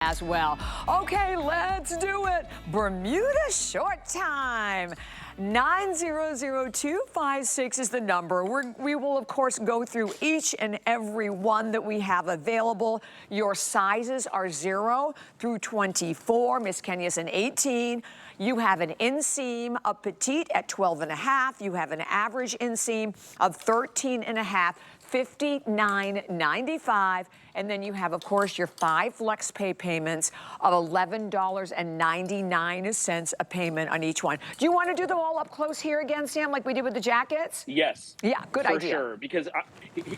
as well. Okay, let's do it. Bermuda short time. 900256 is the number. We will, of course, go through each and every one that we have available. Your sizes are 0 through 24. Miss Kenya's an 18. You have an inseam of petite at 12.5. You have an average inseam of 13.5. $59.95, and then you have, of course, your 5 flex pay payments of $11.99 a payment on each one. Do you want to do them all up close here again, Sam, like we did with the jackets? Yes. Yeah, good idea. For sure, because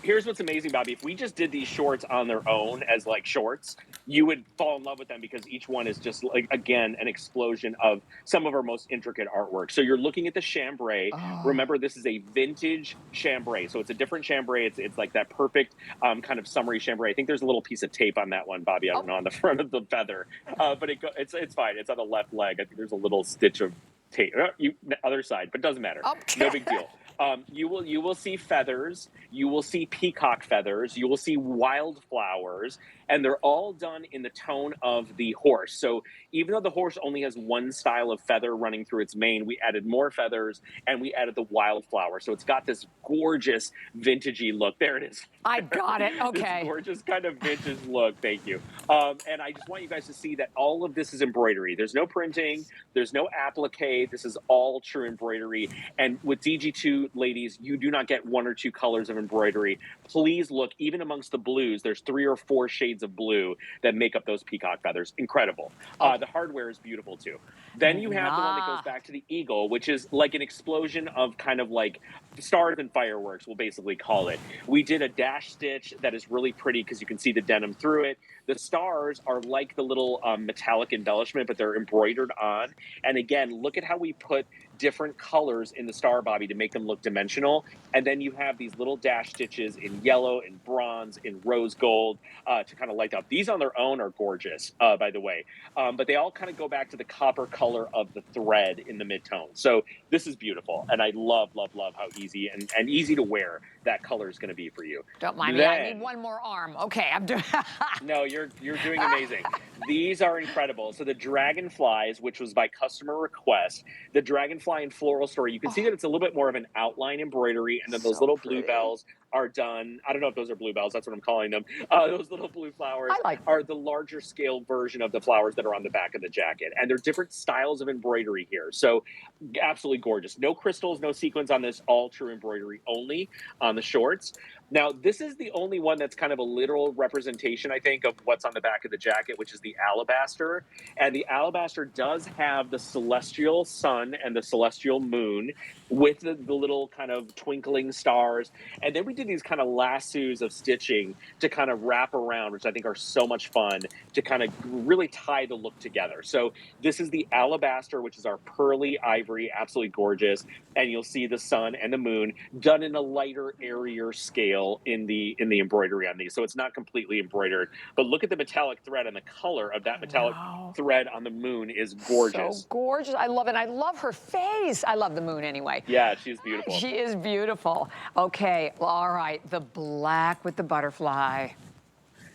here's what's amazing, Bobby. If we just did these shorts on their own as like shorts, you would fall in love with them because each one is just like, again, an explosion of some of our most intricate artwork. So you're looking at the chambray. Oh. Remember, this is a vintage chambray. So it's a different chambray. It's like that perfect kind of summery chambray. I think there's a little piece of tape on that one, Bobby. I don't know, on the front of the feather. But it's fine. It's on the left leg. I think there's a little stitch of tape. The other side, but doesn't matter. Okay. No big deal. You will see feathers, you will see peacock feathers, you will see wildflowers, and they're all done in the tone of the horse. So even though the horse only has one style of feather running through its mane, we added more feathers and we added the wildflower. So it's got this gorgeous vintagey look. There it is. I got it. Okay. This gorgeous kind of vintage look. Thank you. And I just want you guys to see that all of this is embroidery. There's no printing. There's no applique. This is all true embroidery. And with DG2, ladies, you do not get 1 or 2 colors of embroidery. Please look, even amongst the blues, there's 3 or 4 shades of blue that make up those peacock feathers. Incredible. The hardware is beautiful too. Then you have the one that goes back to the eagle, which is like an explosion of kind of like stars and fireworks, we'll basically call it. We did a dash stitch that is really pretty because you can see the denim through it. The stars are like the little metallic embellishment, but they're embroidered on. And again, look at how we put different colors in the star, Bobby, to make them look dimensional. And then you have these little dash stitches in yellow, in bronze, in rose gold to kind of light up. These on their own are gorgeous, by the way. But they all kind of go back to the copper color of the thread in the mid-tone. So this is beautiful. And I love, love, love how easy and easy to wear that color is going to be for you. Don't mind me. I need one more arm. Okay, I'm doing. No, you're doing amazing. These are incredible. So the dragonflies, which was by customer request, the dragonfly and floral story, you can see that it's a little bit more of an outline embroidery, and then those little bluebells are done. I don't know if those are bluebells. That's what I'm calling them. Those little blue flowers are the larger scale version of the flowers that are on the back of the jacket. And they're different styles of embroidery here. So absolutely gorgeous. No crystals, no sequins on this. All true embroidery only on the shorts. Now, this is the only one that's kind of a literal representation, I think, of what's on the back of the jacket, which is the alabaster. And the alabaster does have the celestial sun and the celestial moon with the little kind of twinkling stars. And then we did these kind of lassos of stitching to kind of wrap around, which I think are so much fun to kind of really tie the look together. So this is the alabaster, which is our pearly ivory, absolutely gorgeous. And you'll see the sun and the moon done in a lighter, airier scale in the embroidery on these. So it's not completely embroidered, but look at the metallic thread, and the color of that metallic thread on the moon is gorgeous. So gorgeous. I love it. I love her face. I love the moon anyway. Yeah, she's beautiful. She is beautiful. Okay, well, all right. The black with the butterfly.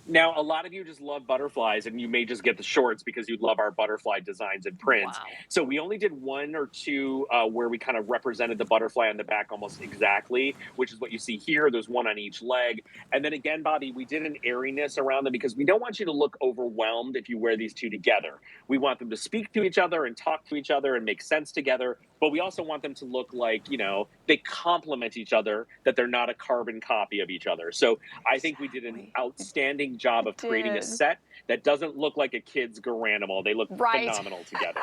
Now, a lot of you just love butterflies, and you may just get the shorts because you love our butterfly designs and prints. Wow. So we only did 1 or 2 where we kind of represented the butterfly on the back almost exactly, which is what you see here. There's 1 on each leg. And then again, Bobby, we did an airiness around them because we don't want you to look overwhelmed if you wear these 2 together. We want them to speak to each other and talk to each other and make sense together. But we also want them to look like, you know, they complement each other, that they're not a carbon copy of each other. So I think we did an outstanding job of creating a set that doesn't look like a kid's Garanimal. They look phenomenal together.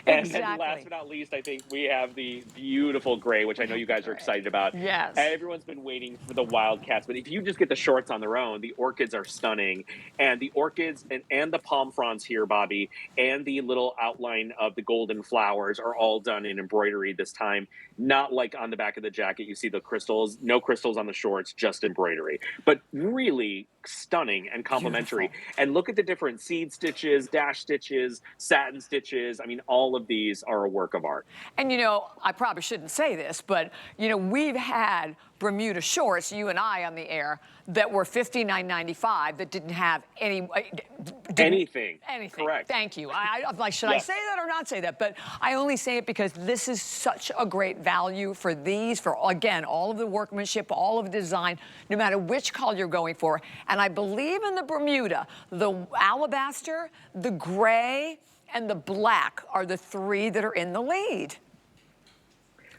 And last but not least, I think we have the beautiful gray, which I know you guys are excited about. Yes. Everyone's been waiting for the Wildcats, but if you just get the shorts on their own, the orchids are stunning. And the orchids and the palm fronds here, Bobby, and the little outline of the golden flowers are all done in embroidery this time. Not like on the back of the jacket, you see the crystals. No crystals on the shorts, just embroidery. But really, stunning and complementary. Beautiful. And look at the different seed stitches, dash stitches, satin stitches. I mean, all of these are a work of art. And you know, I probably shouldn't say this, but you know, we've had Bermuda shorts, you and I on the air, that were $59.95 that didn't have Anything. Anything. Correct. Thank you. I'm like, should I Yes. say that or not say that? But I only say it because this is such a great value for these, for, again, all of the workmanship, all of the design, no matter which color you're going for. And I believe in the Bermuda, the alabaster, the gray, and the black are the three that are in the lead.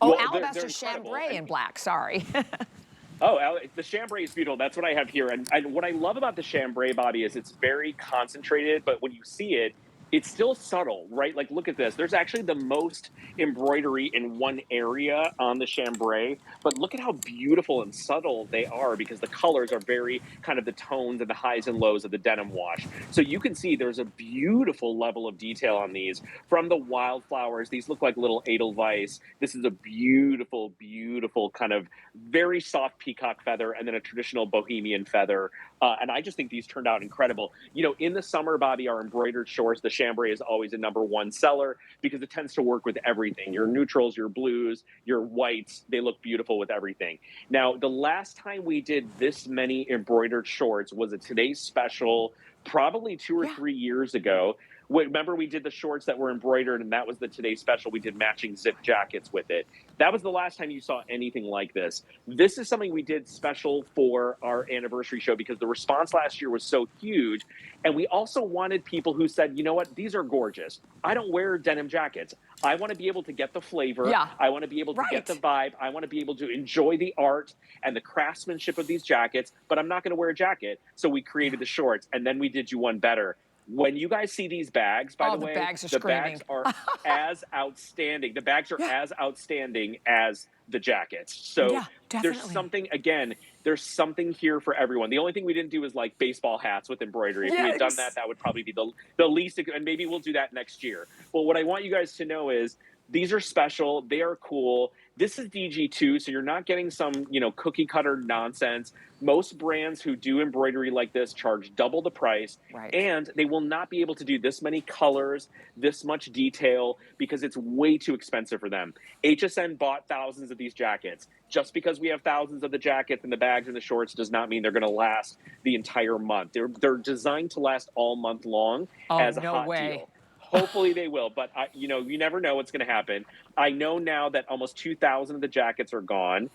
Oh, Well, alabaster, they're incredible. chambray, and black, sorry. Oh, the chambray is beautiful. That's what I have here. And what I love about the chambray, Bobby, is it's very concentrated, but when you see it, it's still subtle, right? Like, look at this. There's actually the most embroidery in one area on the chambray, but look at how beautiful and subtle they are because the colors are very kind of the tones and the highs and lows of the denim wash. So you can see there's a beautiful level of detail on these. From the wildflowers, these look like little edelweiss. This is a beautiful, beautiful kind of very soft peacock feather and then a traditional bohemian feather. And I just think these turned out incredible. You know, in the summer, Bobby, our embroidered shorts, the chambray is always a #1 seller because it tends to work with everything. Your neutrals, your blues, your whites, they look beautiful with everything. Now, the last time we did this many embroidered shorts was a Today's Special, probably 2 or 3 years ago. Remember, we did the shorts that were embroidered, and that was the Today's Special. We did matching zip jackets with it. That was the last time you saw anything like this. This is something we did special for our anniversary show because the response last year was so huge. And we also wanted people who said, you know what, these are gorgeous. I don't wear denim jackets. I want to be able to get the flavor. Yeah. I want to be able to get the vibe. I want to be able to enjoy the art and the craftsmanship of these jackets, but I'm not going to wear a jacket. So we created the shorts, and then we did you one better. When you guys see these bags, by the way, bags the bags are as outstanding. The bags are as outstanding as the jackets. So there's something, again, there's something here for everyone. The only thing we didn't do is like baseball hats with embroidery. If we had done that, that would probably be the least, and maybe we'll do that next year. But what I want you guys to know is these are special. They are cool. This is DG2, so you're not getting some, you know, cookie cutter nonsense. Most brands who do embroidery like this charge double the price, and they will not be able to do this many colors, this much detail, because it's way too expensive for them. HSN bought thousands of these jackets. Just because we have thousands of the jackets and the bags and the shorts does not mean they're going to last the entire month. They're designed to last all month long as a hot deal. Hopefully they will, but you know, you never know what's going to happen. I know now that almost 2,000 of the jackets are gone,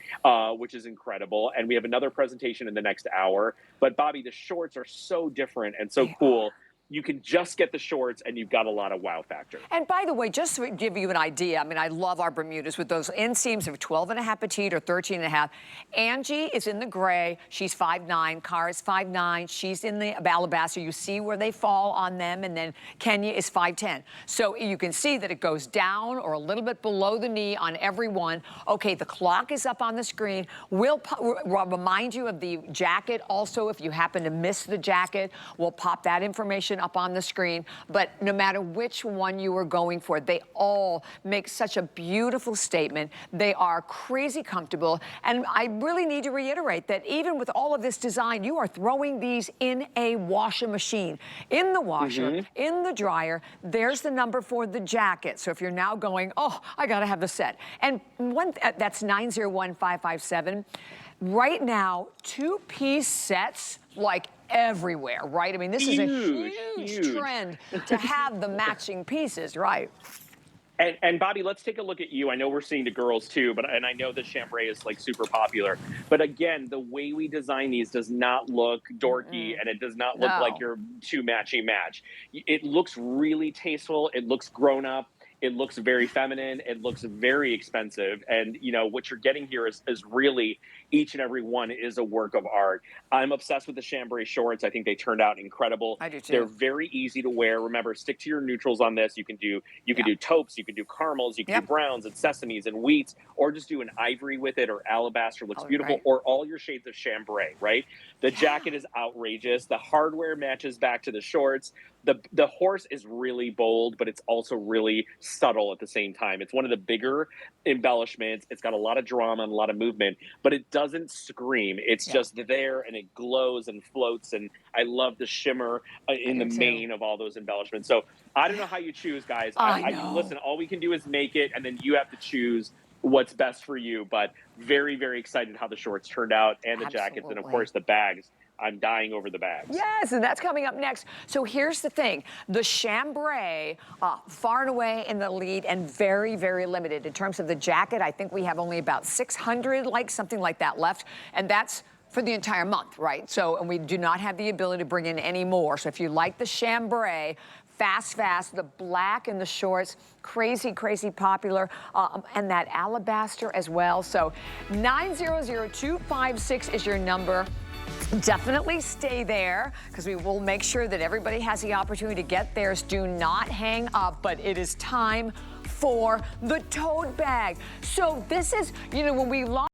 which is incredible, and we have another presentation in the next hour. But Bobby, the shorts are so different and so cool. You can just get the shorts and you've got a lot of wow factor. And by the way, just to give you an idea, I mean, I love our Bermudas with those inseams of 12.5 petite or 13.5. Angie is in the gray. She's 5'9". Cara's 5'9". She's in the alabaster. You see where they fall on them. And then Kenya is 5'10". So you can see that it goes down or a little bit below the knee on every one. Okay, the clock is up on the screen. We'll remind you of the jacket. Also, if you happen to miss the jacket, we'll pop that information up on the screen. But no matter which one you are going for, they all make such a beautiful statement. They are crazy comfortable. And I really need to reiterate that even with all of this design, you are throwing these in a washing machine, in the washer, in the dryer. There's the number for the jacket. So if you're now going, oh, I got to have the set. And that's 901557. Right now, 2-piece sets, like everywhere, right? I mean, this is a huge trend to have the matching pieces, right? And Bobby, let's take a look at you. I know we're seeing the girls too, and I know the chambray is like super popular. But again, the way we design these does not look dorky, and it does not look like you're too matchy match. It looks really tasteful. It looks grown up. It looks very feminine. It looks very expensive. And, you know, what you're getting here is really each and every one is a work of art. I'm obsessed with the chambray shorts. I think they turned out incredible. I do too. They're very easy to wear. Remember, stick to your neutrals on this. You can do taupes, you can do caramels, you can do browns and sesames and wheats, or just do an ivory with it, or alabaster looks beautiful, or all your shades of chambray, right? The jacket is outrageous. The hardware matches back to the shorts. The horse is really bold, but it's also really subtle at the same time. It's one of the bigger embellishments. It's got a lot of drama and a lot of movement, but it doesn't scream. It's just there, and it glows and floats, and I love the shimmer in the mane of all those embellishments. So I don't know how you choose, guys. I know. Listen, all we can do is make it, and then you have to choose what's best for you. But very, very excited how the shorts turned out, and the jackets, and of course the bags. I'm dying over the bags. Yes, and that's coming up next. So here's the thing. The chambray, far and away in the lead and very, very limited. In terms of the jacket, I think we have only about 600, something like that left. And that's for the entire month, right? So, and we do not have the ability to bring in any more. So if you like the chambray, fast, the black and the shorts, crazy, crazy popular, and that alabaster as well. So 900-256 is your number. Definitely stay there, because we will make sure that everybody has the opportunity to get theirs. Do not hang up, but it is time for the tote bag. So this is, when we launched